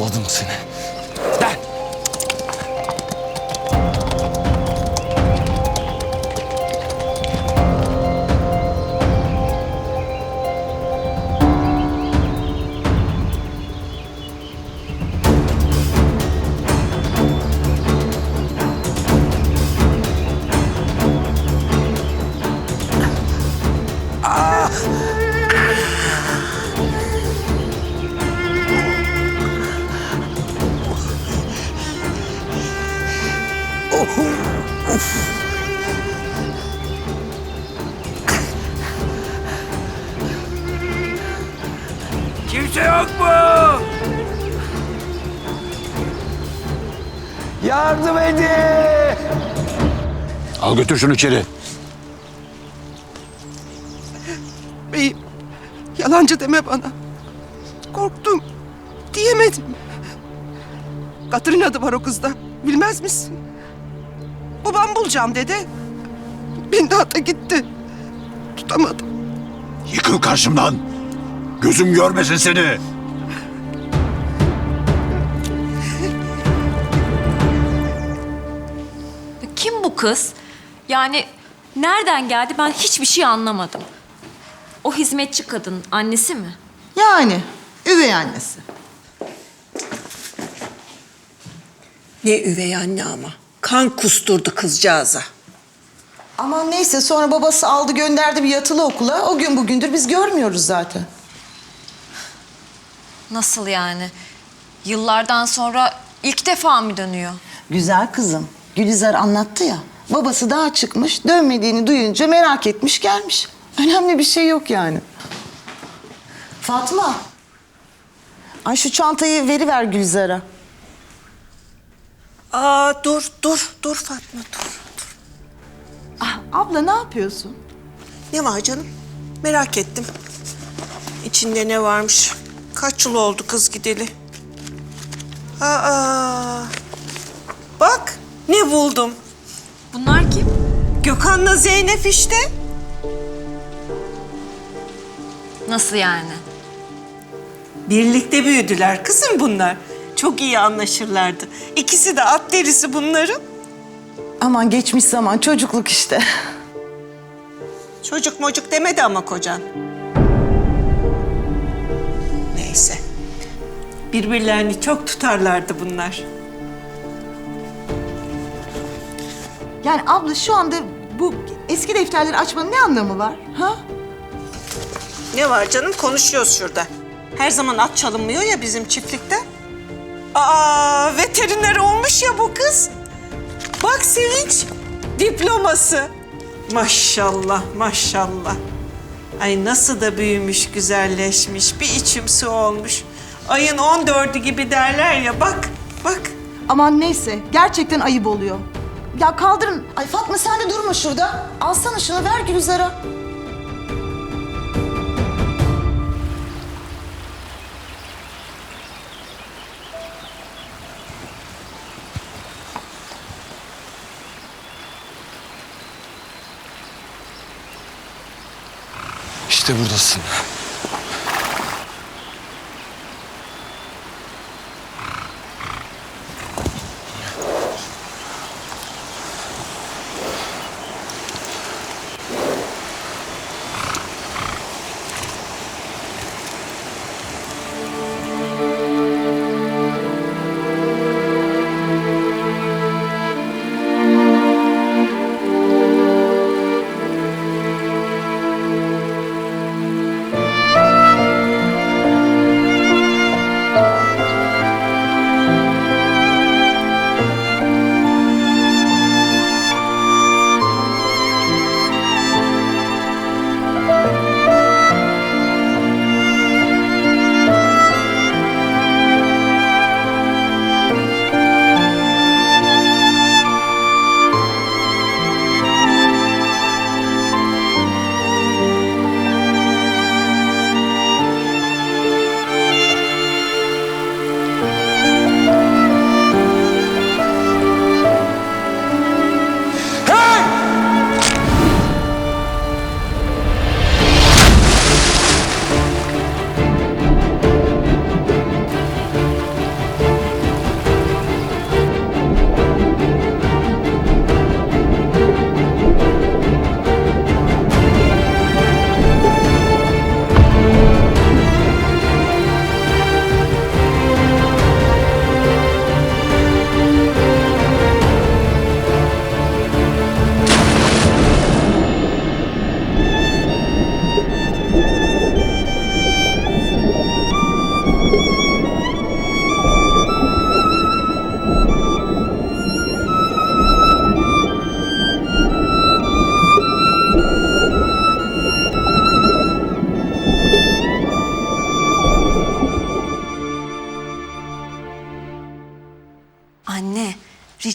Yakaladım seni. Gel. Kimse yok mu? Yardım edin. Al götür şunu içeri. Beyim, yalancı deme bana. Korktum, diyemedim. Katerina adı var o kızda, bilmez misin? Babam bulacağım dedi. Bin daha da gitti. Tutamadım. Yıkıl karşımdan. Gözüm görmesin seni. Kim bu kız? Yani nereden geldi ben hiçbir şey anlamadım. O hizmetçi kadın annesi mi? Yani üvey annesi. Ne üvey anne ama. Kan kusturdu kızcağıza. Aman neyse sonra babası aldı gönderdi bir yatılı okula. O gün bugündür biz görmüyoruz zaten. Nasıl yani? Yıllardan sonra ilk defa mı dönüyor? Güzel kızım. Gülizar anlattı ya. Babası daha çıkmış, dönmediğini duyunca merak etmiş gelmiş. Önemli bir şey yok yani. Fatma. Ay şu çantayı veriver Gülizar'a. Aa dur Fatma dur. Ah, abla ne yapıyorsun? Ne var canım? Merak ettim. İçinde ne varmış? Kaç yıl oldu kız gideli? Aa, bak ne buldum. Bunlar kim? Gökhan'la Zeynep işte. Nasıl yani? Birlikte büyüdüler kızım bunlar. Çok iyi anlaşırlardı. İkisi de at derisi bunların. Aman geçmiş zaman çocukluk işte. Çocuk mocuk demedi ama kocan. Neyse. Birbirlerini çok tutarlardı bunlar. Yani abla şu anda bu eski defterleri açmanın ne anlamı var? Ha? Ne var canım? Konuşuyoruz şurada. Her zaman at çalınmıyor ya bizim çiftlikte. Aa, veteriner olmuş ya bu kız. Bak Sevinç, diploması. Maşallah, maşallah. Ay nasıl da büyümüş, güzelleşmiş. Bir içim su olmuş. Ayın 14'ü gibi derler ya. Bak, bak. Aman neyse gerçekten ayıp oluyor. Ya kaldırın. Ay Fatma sen de durma şurada. Alsana şunu ver Gülizar'a. İşte buradasın.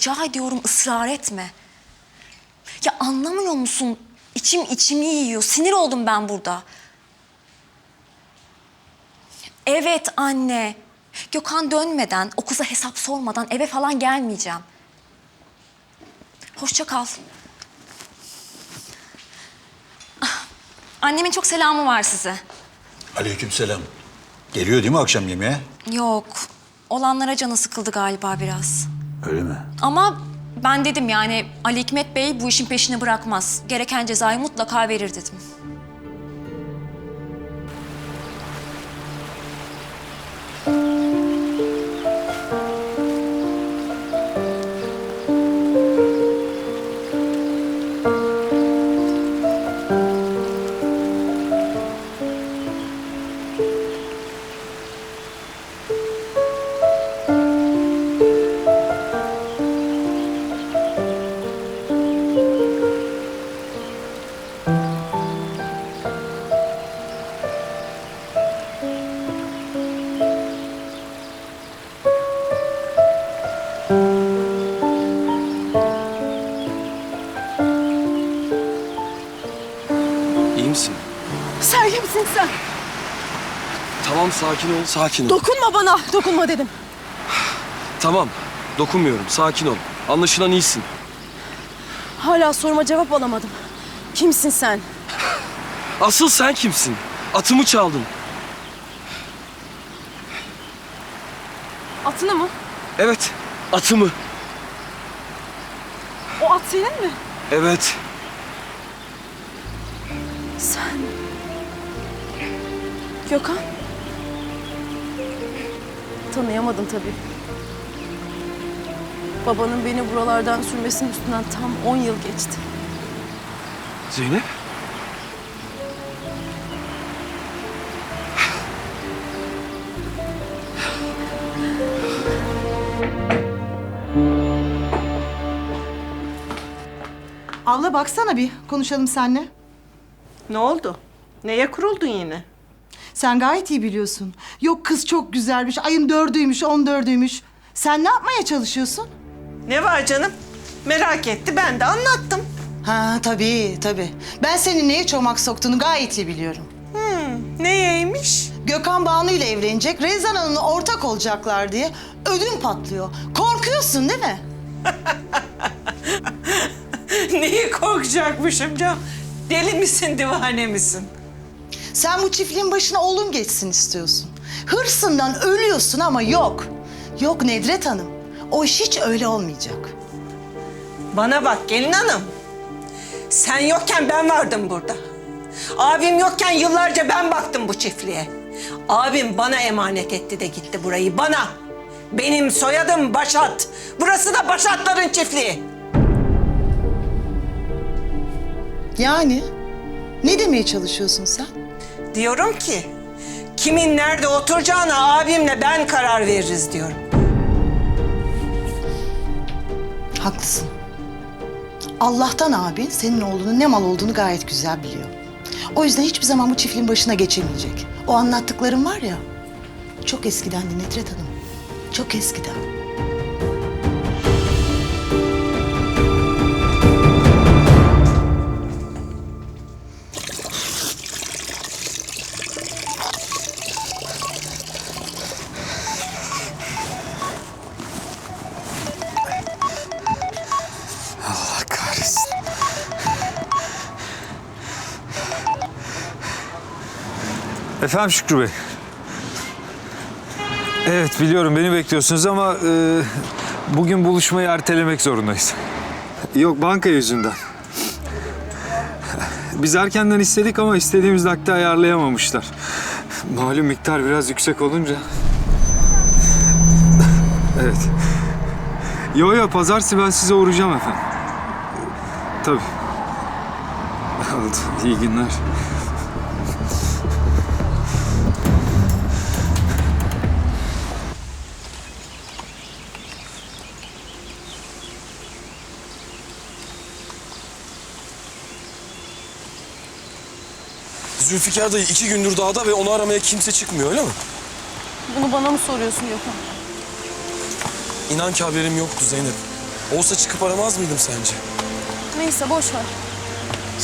rica ediyorum ısrar etme. Ya anlamıyor musun? İçim içimi yiyor. Sinir oldum ben burada. Evet anne. Gökhan dönmeden, o kıza hesap sormadan eve falan gelmeyeceğim. Hoşça kal. Ah, annemin çok selamı var size. Aleykümselam. Geliyor değil mi akşam yemeğe? Yok, olanlara canı sıkıldı galiba biraz. Öyle mi? Ama ben dedim yani Ali Hikmet Bey bu işin peşini bırakmaz. Gereken cezayı mutlaka verir dedim. İyi misin? Sen kimsin sen? Tamam, sakin ol, sakin ol. Dokunma bana. Dokunma dedim. Tamam, dokunmuyorum. Sakin ol. Anlaşılan iyisin. Hala soruma cevap alamadım. Kimsin sen? Asıl sen kimsin? Atımı çaldın. Atını mı? Evet, atımı. O at senin mi? Evet. Sen... Gökhan? Tanıyamadım tabii. Babanın beni buralardan sürmesinin üstünden tam 10 yıl geçti. Zeynep? Abla baksana bir konuşalım seninle. Ne oldu? Neye kuruldun yine? Sen gayet iyi biliyorsun. Yok kız çok güzelmiş, ayın 4'üymüş, 14'üymüş. Sen ne yapmaya çalışıyorsun? Ne var canım? Merak etti, ben de anlattım. Ha tabii. Ben senin neye çomak soktuğunu gayet iyi biliyorum. Neyeymiş? Gökhan Banu ile evlenecek, Rezan Hanım'la ortak olacaklar diye ödüm patlıyor. Korkuyorsun değil mi? Neyi korkacakmışım canım? Deli misin, divane misin? Sen bu çiftliğin başına oğlum geçsin istiyorsun. Hırsından ölüyorsun ama yok. Yok Nedret Hanım. O iş hiç öyle olmayacak. Bana bak gelin hanım. Sen yokken ben vardım burada. Abim yokken yıllarca ben baktım bu çiftliğe. Abim bana emanet etti de gitti burayı, bana. Benim soyadım Başat. Burası da Başatların çiftliği. Yani ne demeye çalışıyorsun sen? Diyorum ki, kimin nerede oturacağına abimle ben karar veririz diyorum. Haklısın. Allah'tan abin senin oğlunun ne mal olduğunu gayet güzel biliyor. O yüzden hiçbir zaman bu çiftliğin başına geçemeyecek. O anlattıklarım var ya, çok eskidendi Nedret Hanım. Çok eskiden. Allah kahretsin. Efendim Şükrü Bey. Evet biliyorum beni bekliyorsunuz ama bugün buluşmayı ertelemek zorundayız. Yok banka yüzünden. Biz erkenden istedik ama istediğimiz nakde ayarlayamamışlar. Malum miktar biraz yüksek olunca. Evet. Yo pazartesi ben size uğrayacağım efendim. Tabii. Oldu. İyi günler. Zülfikar dayı 2 gündür dağda ve onu aramaya kimse çıkmıyor, öyle mi? Bunu bana mı soruyorsun Gökhan? İnan ki haberim yoktu Zeynep. Olsa çıkıp aramaz mıydım sence? Neyse boş ver.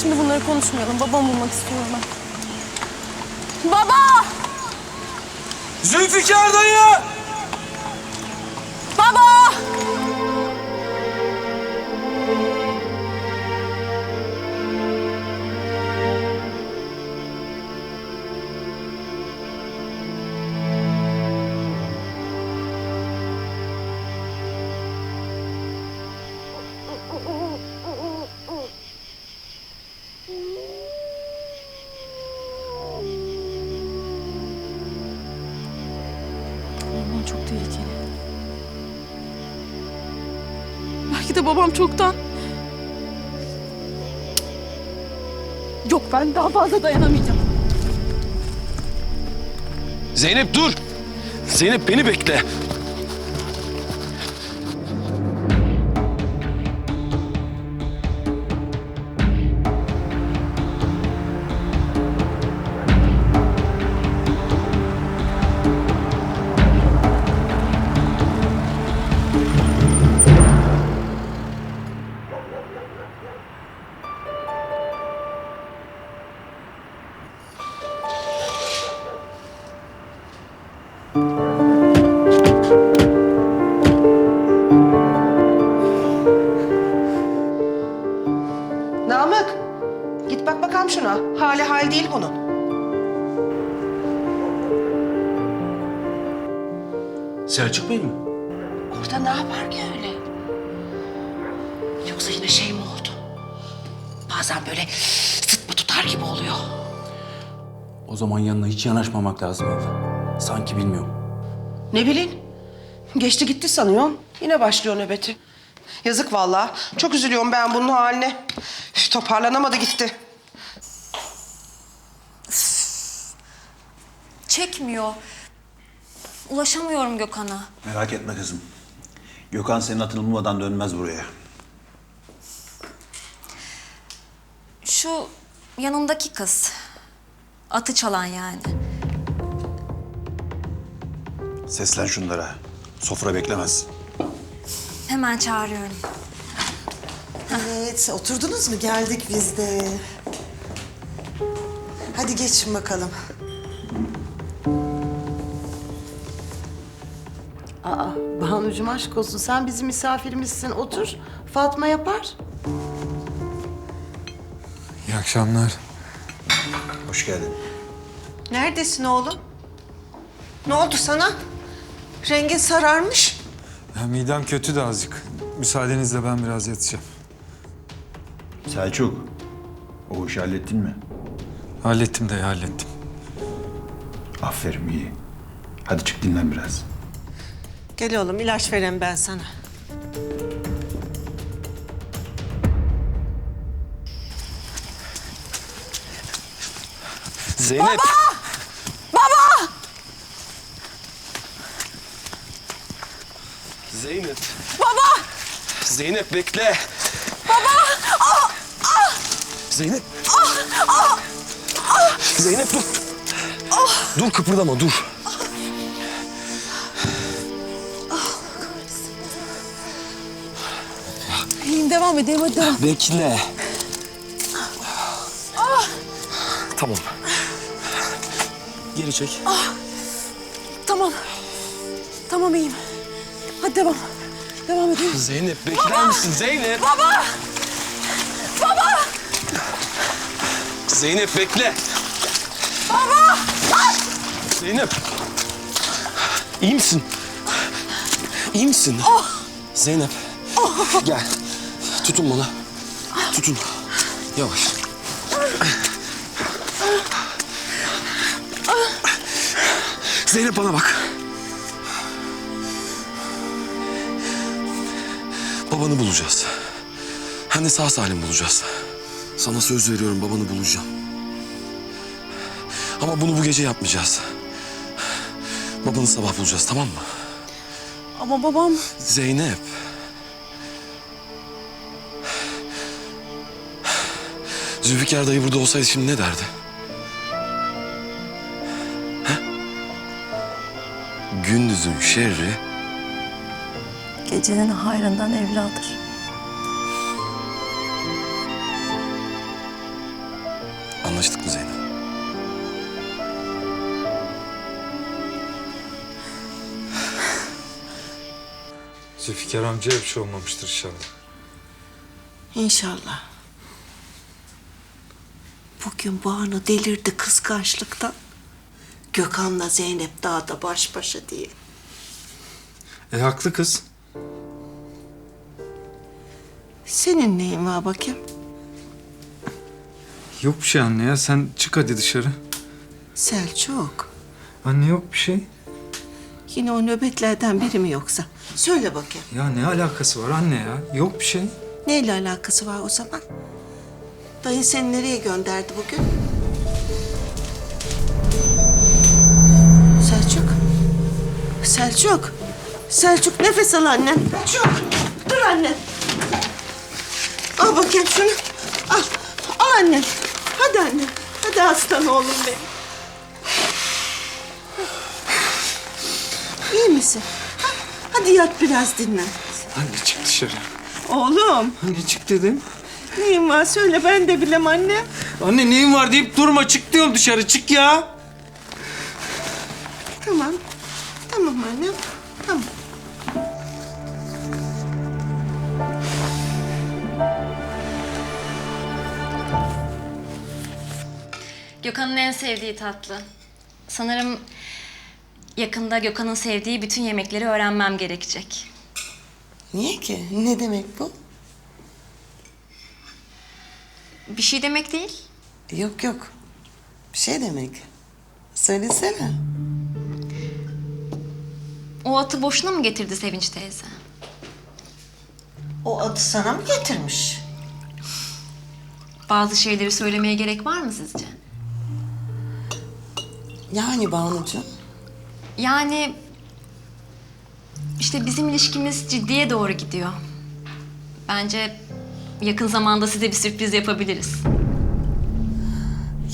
Şimdi bunları konuşmayalım. Babamı bulmak istiyorum ben. Baba! Zülfikar dayı! Baba! Orman çok tehlikeli. Belki de babam çoktan... Yok, ben daha fazla dayanamayacağım. Zeynep dur! Zeynep beni bekle. Namık, git bak bakalım şuna. Hali hal değil bunun. Selçuk Bey mi? Orada ne yapar ki öyle? Yoksa yine şey mi oldu? Bazen böyle sıtma tutar gibi oluyor. O zaman yanına hiç yanaşmamak lazım abla. Sanki bilmiyorum. Ne bileyim. Geçti gitti sanıyorum. Yine başlıyor nöbeti. Yazık vallahi. Çok üzülüyorum ben bunun haline. Üf, toparlanamadı gitti. Çekmiyor. Ulaşamıyorum Gökhan'a. Merak etme kızım. Gökhan senin atını bulmadan dönmez buraya. Şu yanındaki kız. Atı çalan yani. Seslen şunlara. Sofra beklemez. Hemen çağırıyorum. Evet, oturdunuz mu? Geldik biz de. Hadi geçin bakalım. Aa, Banucuğum aşk olsun. Sen bizim misafirimizsin. Otur. Fatma yapar. İyi akşamlar. Hoş geldin. Neredesin oğlum? Ne oldu sana? Rengin sararmış. Ya midem kötü de azıcık. Müsaadenizle ben biraz yatacağım. Selçuk, o işi hallettin mi? Hallettim dayı, hallettim. Aferin, iyi. Hadi çık dinlen biraz. Gel oğlum, ilaç vereyim ben sana. Zeynep! Baba! Zeynep! Baba! Zeynep bekle! Zeynep! Zeynep dur! Dur kıpırdama dur! İyiyim, devam edelim, hadi devam. Bekle! Tamam. Geri çek. Tamam. Tamam, iyiyim. Hadi devam. Devam edelim. Zeynep bekler misin Zeynep? Baba! Baba! Zeynep bekle. Baba! Zeynep. İyi misin? İyi misin? Zeynep. Gel. Tutun bana. Tutun. Yavaş. Zeynep bana bak. Babanı bulacağız. Hem de sağ salim bulacağız. Sana söz veriyorum, babanı bulacağım. Ama bunu bu gece yapmayacağız. Babanı sabah bulacağız, tamam mı? Ama babam... Zeynep. Zülfikar dayı burada olsaydı şimdi ne derdi? He? Gündüzün şerri Gecenin hayrından evladır. Anlaştık mı Zeynep? Zülfikar amcaya bir şey olmamıştır inşallah. İnşallah. Bugün Banu delirdi kıskançlıktan. Gökhan'la Zeynep dağda baş başa diye. Haklı kız. Senin neyin var bakayım? Yok bir şey anne ya. Sen çık hadi dışarı. Selçuk. Anne yok bir şey. Yine o nöbetlerden biri mi yoksa? Söyle bakayım. Ya ne alakası var anne ya? Yok bir şey. Neyle alakası var o zaman? Dayı seni nereye gönderdi bugün? Selçuk. Selçuk. Selçuk nefes al annem. Selçuk. Dur annem. Al bakayım şunu. Al. Al annem. Hadi annem. Hadi aslan oğlum benim. İyi misin? Ha? Hadi yat biraz dinlen. Anne çık dışarı. Oğlum. Anne çık dedim. Neyin var söyle ben de bilem annem. Anne neyin var deyip durma. Çık diyorum dışarı. Çık ya. Tamam. Tamam annem. Tamam. Gökhan'ın en sevdiği tatlı. Sanırım yakında Gökhan'ın sevdiği bütün yemekleri öğrenmem gerekecek. Niye ki? Ne demek bu? Bir şey demek değil. Yok yok. Bir şey demek. Söylesene. O atı boşuna mı getirdi Sevinç teyze? O adı sana mı getirmiş? Bazı şeyleri söylemeye gerek var mı sizce? Yani Banucuğum. Yani işte bizim ilişkimiz ciddiye doğru gidiyor. Bence yakın zamanda size bir sürpriz yapabiliriz.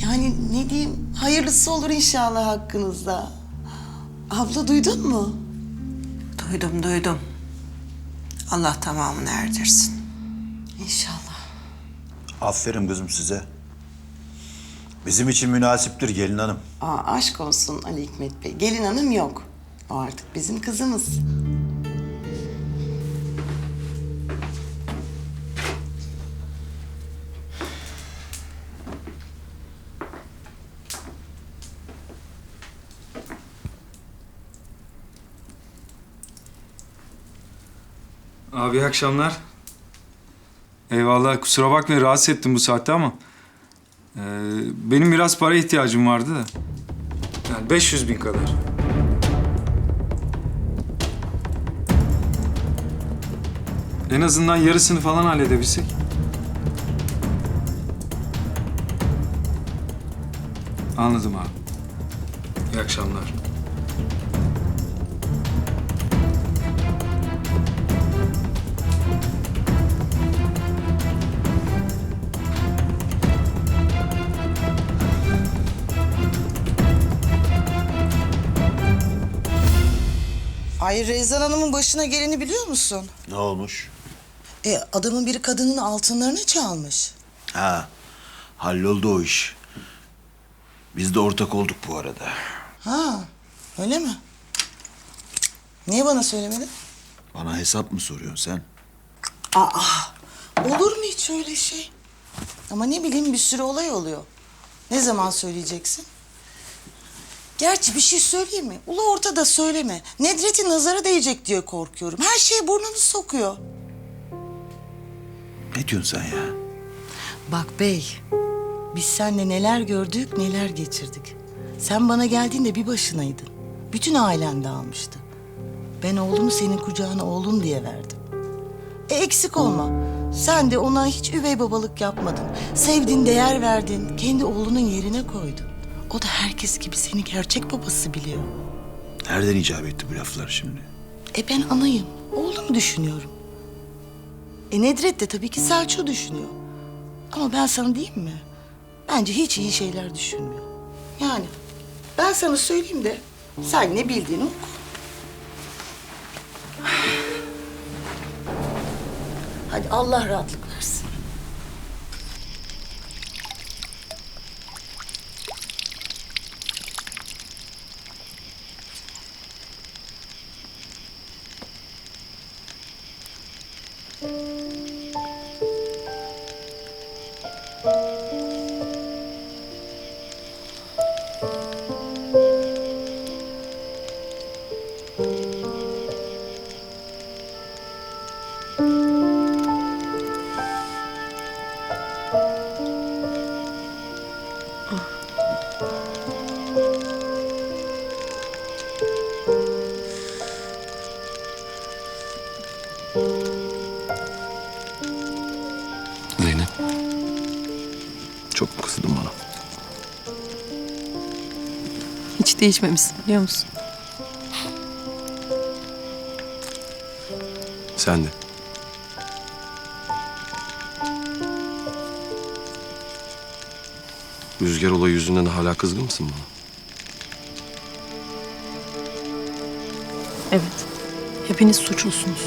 Yani ne diyeyim? Hayırlısı olur inşallah hakkınızda. Abla duydun mu? Duydum. Allah tamamını erdirsin. İnşallah. Aferin kızım size. Bizim için münasiptir gelin hanım. Aşk olsun Ali Hikmet Bey. Gelin hanım yok. O artık bizim kızımız. Abi iyi akşamlar. Eyvallah kusura bakmayın rahatsız ettim bu saatte ama. Benim biraz para ihtiyacım vardı da. Yani 500.000 kadar. En azından yarısını falan halledebilsek. Anladım abi. İyi akşamlar. Ay Rezan Hanım'ın başına geleni biliyor musun? Ne olmuş? Adamın biri kadının altınlarını çalmış. Ha, halloldu o iş. Biz de ortak olduk bu arada. Ha, öyle mi? Niye bana söylemedin? Bana hesap mı soruyorsun sen? Olur mu hiç öyle şey? Ama ne bileyim bir sürü olay oluyor. Ne zaman söyleyeceksin? Gerçi bir şey söyleyeyim mi? Ulu ortada söyleme. Nedret'in nazara değecek diye korkuyorum. Her şeye burnunu sokuyor. Ne diyorsun sen ya? Bak bey, biz seninle neler gördük, neler geçirdik. Sen bana geldiğinde bir başınaydın. Bütün ailen dağılmıştı. Ben oğlumu senin kucağına oğlum diye verdim. Eksik olma. Sen de ona hiç üvey babalık yapmadın. Sevdin, değer verdin. Kendi oğlunun yerine koydun. O da herkes gibi seni gerçek babası biliyor. Nereden icap etti bu laflar şimdi? Ben anayım. Oğlumu düşünüyorum. Nedret de tabii ki Selçuk'u düşünüyor. Ama ben sana diyeyim mi? Bence hiç iyi şeyler düşünmüyor. Yani ben sana söyleyeyim de sen ne bildiğini oku. Hadi Allah rahatlık versin. Çok mu kızdın bana? Hiç değişmemişsin biliyor musun? Sen de. Rüzgar olayı yüzünden hala kızgın mısın bana? Evet. Hepiniz suçlusunuz.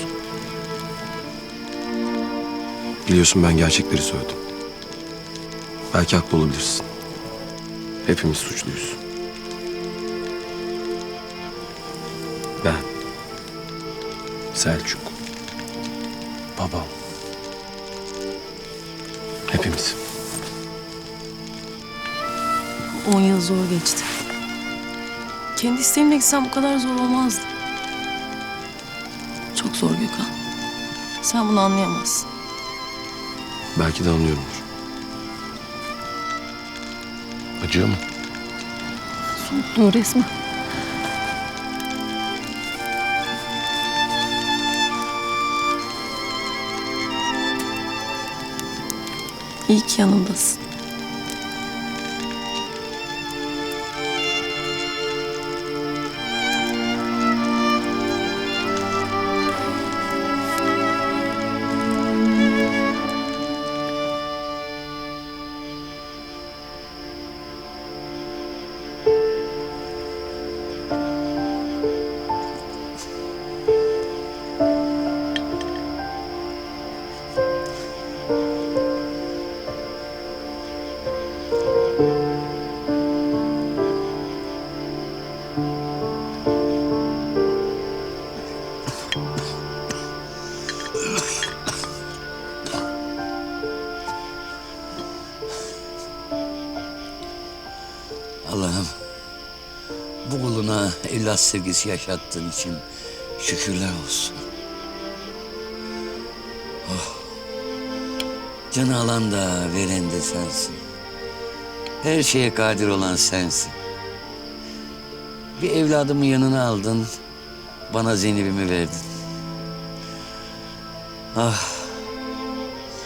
Biliyorsun ben gerçekleri söyledim. Belki haklı olabilirsin. Hepimiz suçluyuz. Ben, Selçuk, babam. Hepimiz. 10 yıl zor geçti. Kendi isteğimle gitsem bu kadar zor olmazdı. Çok zor Gökhan. Sen bunu anlayamazsın. Belki de anlıyorumdur. Acıyor mu? Soğukluğu resmen. İyi ki yanındasın. Allah'ım, bu kuluna evlat sevgisi yaşattığın için şükürler olsun. Oh. Canı alan da veren de sensin. Her şeye kadir olan sensin. Bir evladımı yanına aldın, bana Zeynep'imi verdin. Ah,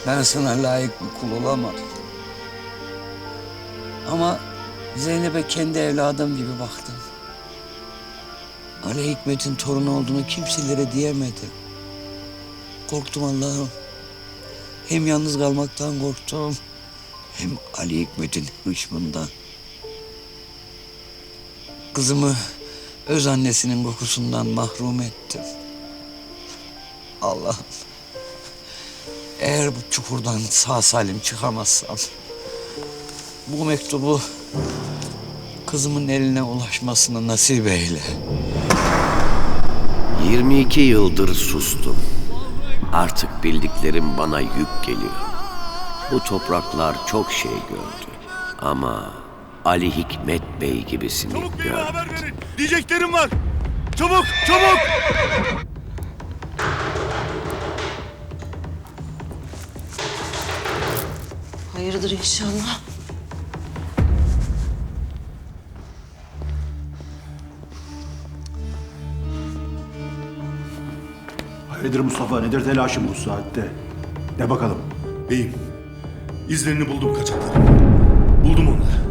ben sana layık bir kul olamadım. Ama Zeynep'e kendi evladım gibi baktım. Ali Hikmet'in torunu olduğunu kimselere diyemedim. Korktum Allah'ım. Hem yalnız kalmaktan korktum, hem Ali Hikmet'in hışmından. Kızımı öz annesinin kokusundan mahrum ettim. Allah'ım, eğer bu çukurdan sağ salim çıkamazsam, bu mektubu kızımın eline ulaşmasını nasip eyle. 22 yıldır sustum. Artık bildiklerim bana yük geliyor. Bu topraklar çok şey gördü. Ama Ali Hikmet Bey gibisini görmedi. Diyeceklerim var. Çabuk, çabuk! Hayırdır inşallah. Hayırdır Mustafa, nedir telaşın bu saatte? De bakalım. Beyim, izlerini buldum kaçakların. Buldum onları.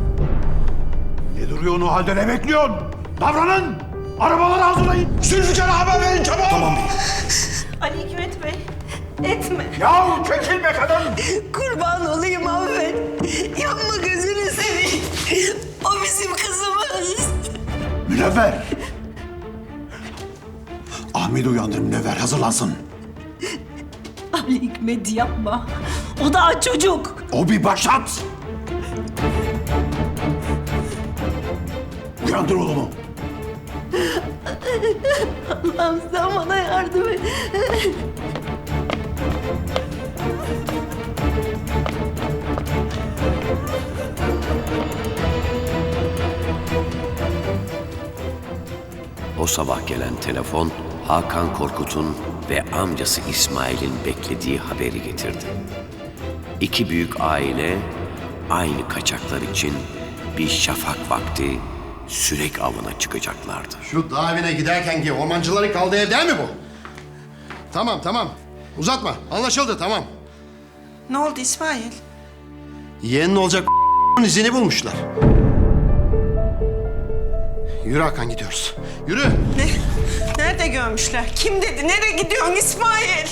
Ne duruyorsun o halde, ne bekliyorsun? Davranın! Arabaları hazırlayın! Zülfikar'a haber verin çabuk! Tamam beyim. Ali Hikmet Bey, etme. Yahu çekilme kadın! Kurban olayım affet. Yapma gözünü seveyim. O bizim kızımız. Münevver! Ahmet'i uyandır Münevver, hazırlansın. Ali Hikmet yapma. O daha çocuk. O bir başat! Uyandır oğlumu. Allah'ım sen bana yardım et. O sabah gelen telefon Hakan Korkut'un ve amcası İsmail'in beklediği haberi getirdi. İki büyük aile aynı kaçaklar için bir şafak vakti sürek avına çıkacaklardı. Şu dağ evine giderken ki ormancıların kaldığı ev değil mi bu? Tamam, tamam. Uzatma. Anlaşıldı, tamam. Ne oldu İsmail? Yeğenin olacak izini bulmuşlar. Yürü Hakan, gidiyoruz. Yürü. Ne? Nerede görmüşler? Kim dedi? Nereye gidiyorsun İsmail?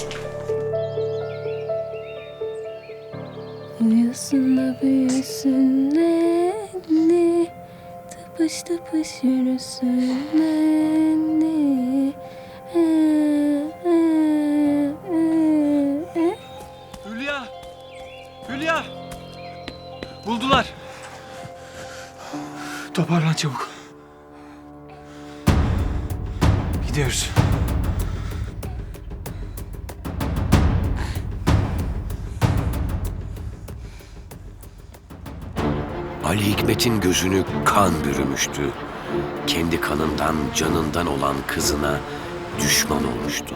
Uyusun da büyüsün nenni, tıpış tıpış yürüsün nenni. Hülya! Hülya! Buldular. Toparlan çabuk. Gidiyoruz. Ali Hikmet'in gözünü kan bürümüştü. Kendi kanından, canından olan kızına düşman olmuştu.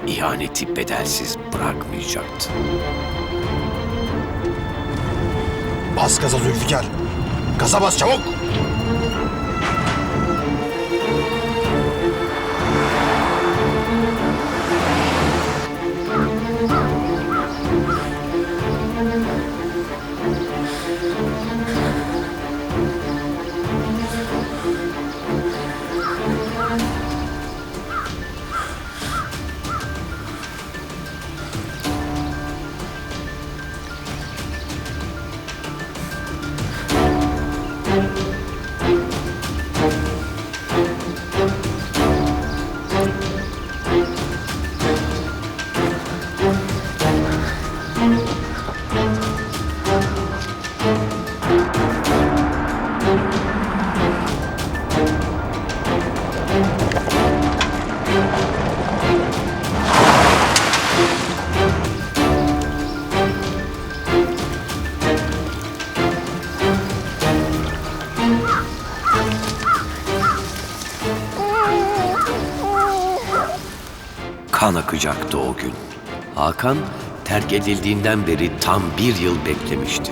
İhaneti bedelsiz bırakmayacaktı. Bas gaza Zülfikar. Gaza bas çabuk. Kan akacaktı o gün. Hakan terk edildiğinden beri tam 1 yıl beklemişti.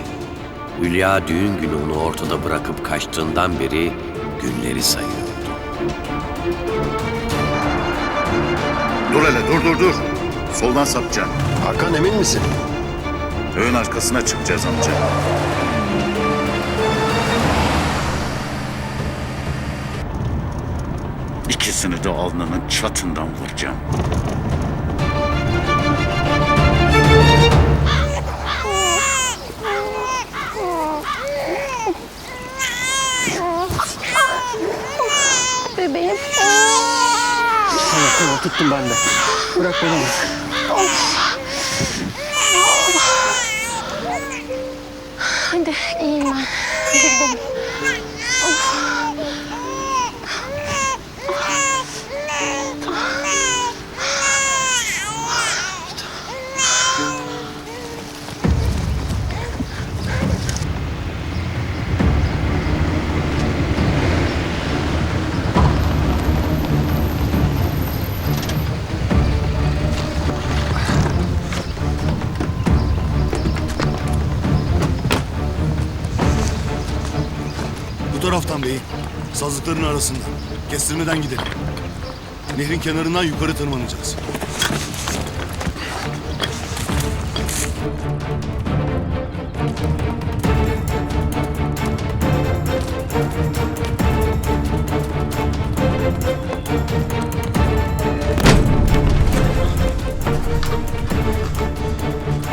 Hülya düğün günü onu ortada bırakıp kaçtığından beri günleri sayıyordu. Dur hele, dur. Soldan sapacaksın. Hakan, emin misin? Öğün arkasına çıkacağız amca. İkisini de alnının çatından vuracağım. Bebeğim. Tamam, tuttum ben de. Bırak beni. Hadi iyiyim ben. Gidelim. Bu taraftan beyim. Sazlıkların arasından. Kestirmeden gidelim. Nehrin kenarından yukarı tırmanacağız.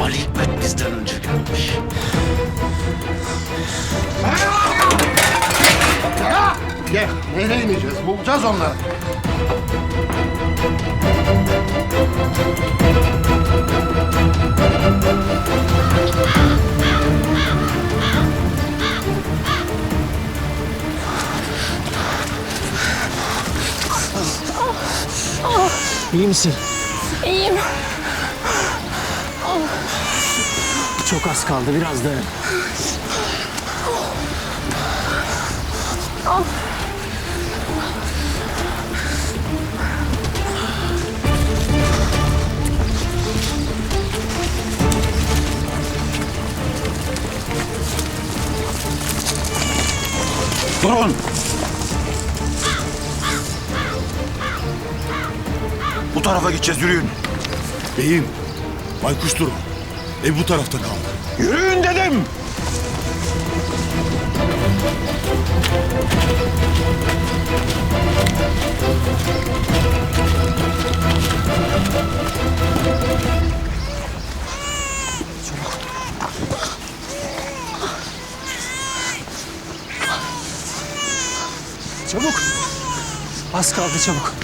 Ali Hikmet bizden önce gelmiş. Gel, nehre ineceğiz. Bulacağız onları. İyi misin? İyiyim. Çok az kaldı, biraz dayan. Durun! Bu tarafa gideceğiz, yürüyün. Beyim, baykuş durun. Ev bu tarafta kaldı. Yürüyün dedim. Çabuk. Az kaldı, çabuk.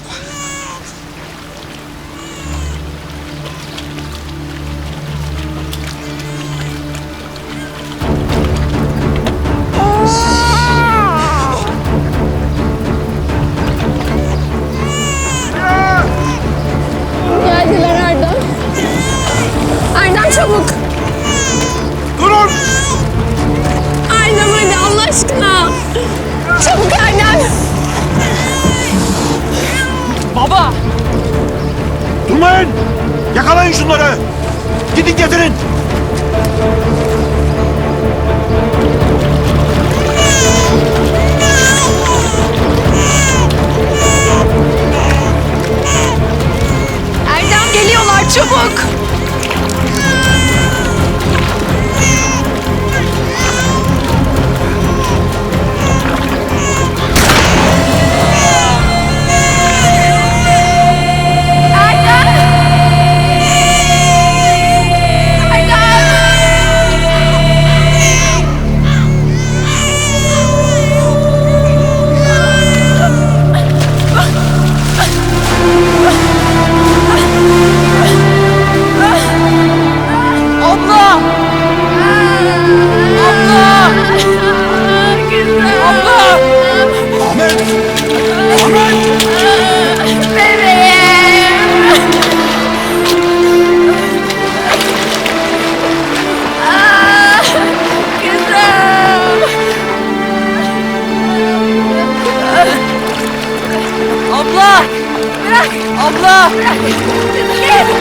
Geldiler Erdem. Erdem çabuk. Durun! Erdem hadi Allah aşkına. Çabuk Erdem. Baba! Durmayın! Yakalayın şunları! Gidin getirin! Erdem geliyorlar çabuk.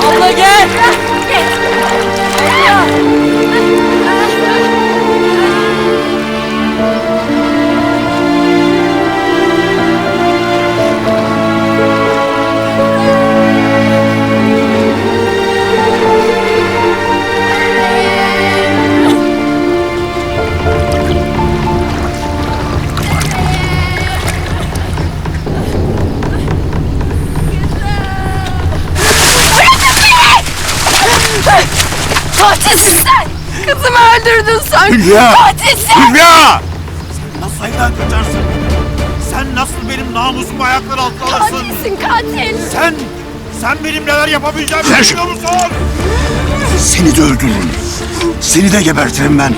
Abla gel. Katilsin sen! Kızımı öldürdün sen! Hülya! Katilsin! Hülya! Sen nasıl evden kaçarsın? Sen nasıl benim namusumu ayaklar altına alırsın? Katilsin katil! Sen benim neler yapabileceğimi Ver biliyor musun? Seni de öldürürüm. Seni de gebertirim ben.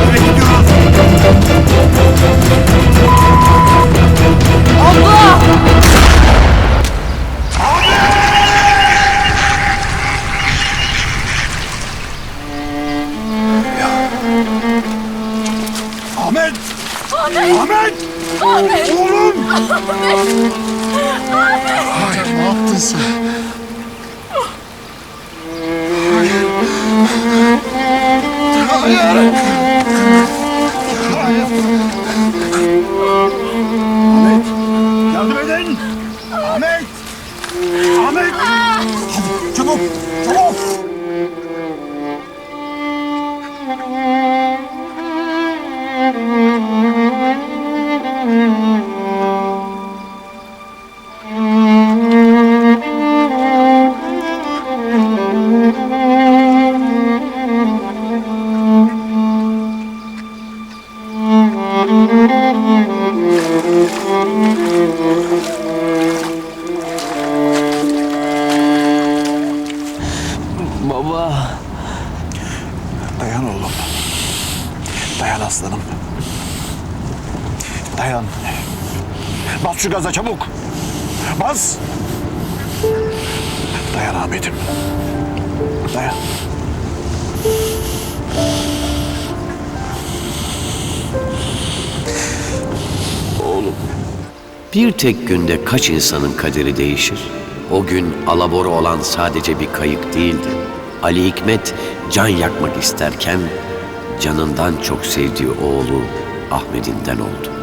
Nereye gidiyoruz? Abla! Ahmet! Ahmet! Ahmet! Ahmet! Oğlum! Ahmet! Hayır, ne yaptın sen? Hayır! Hayır! Hayır! Ahmet! Yardım edin! Ahmet! Ahmet! Hadi çabuk! Çabuk! Baba. Dayan oğlum. Dayan aslanım. Dayan. Bas şu gaza çabuk. Bas. Dayan Ahmet'im. Dayan. Oğlum. Bir tek günde kaç insanın kaderi değişir? O gün alabora olan sadece bir kayık değildi. Ali Hikmet can yakmak isterken canından çok sevdiği oğlu Ahmet'inden oldu.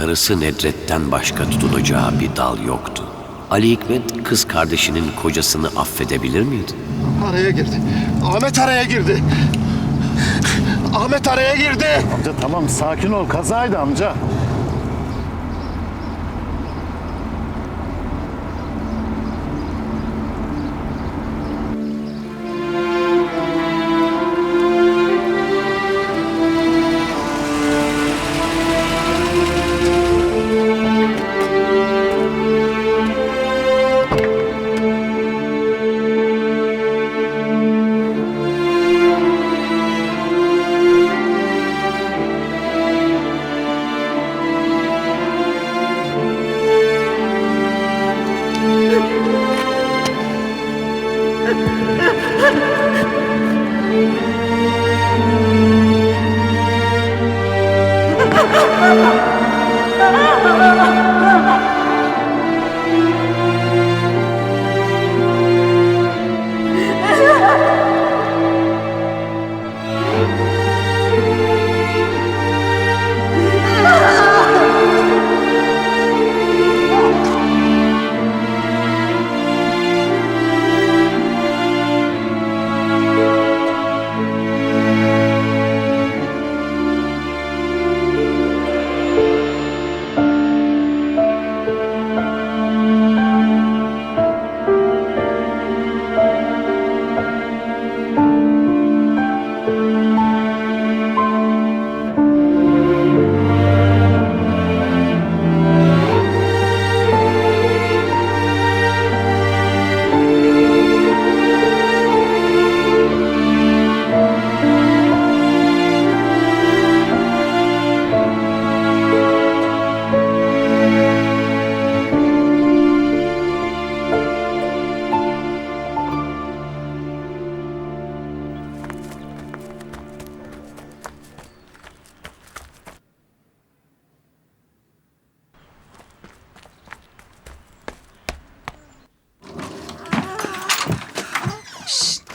karısı Nedret'ten başka tutunacağı bir dal yoktu. Ali Hikmet kız kardeşinin kocasını affedebilir miydi? Araya girdi. Ahmet araya girdi. Ahmet araya girdi. Amca tamam sakin ol. Kazaydı amca.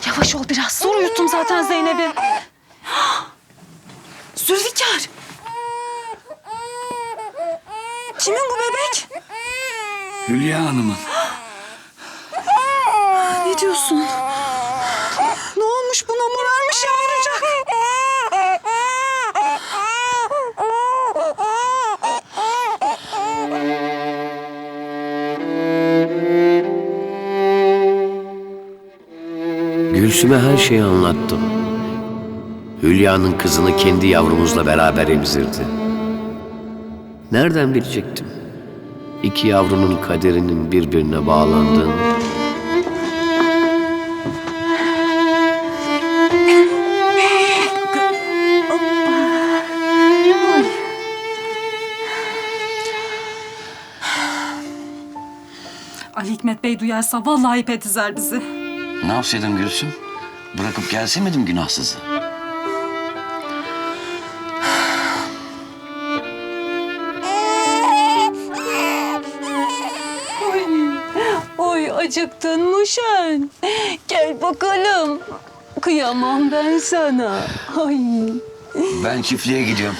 Yavaş ol biraz. Zor uyuttum zaten Zeynep'i. Zülfikar. Kimin bu bebek? Hülya Hanım'ın. Ne diyorsun? Ne olmuş buna? Morarmış yavrucak. Gülsüm'e her şeyi anlattım. Hülya'nın kızını kendi yavrumuzla beraber emzirdi. Nereden bilecektim? İki yavrunun kaderinin birbirine bağlandığını. Ali Hikmet Bey duyarsa vallahi ipet dizer bizi. Ne yapsaydım Gülsüm? Bırakıp gelse miydim günahsızı? Oy acıktın mı sen? Gel bakalım. Kıyamam ben sana. Ay. Ben çiftliğe gidiyorum.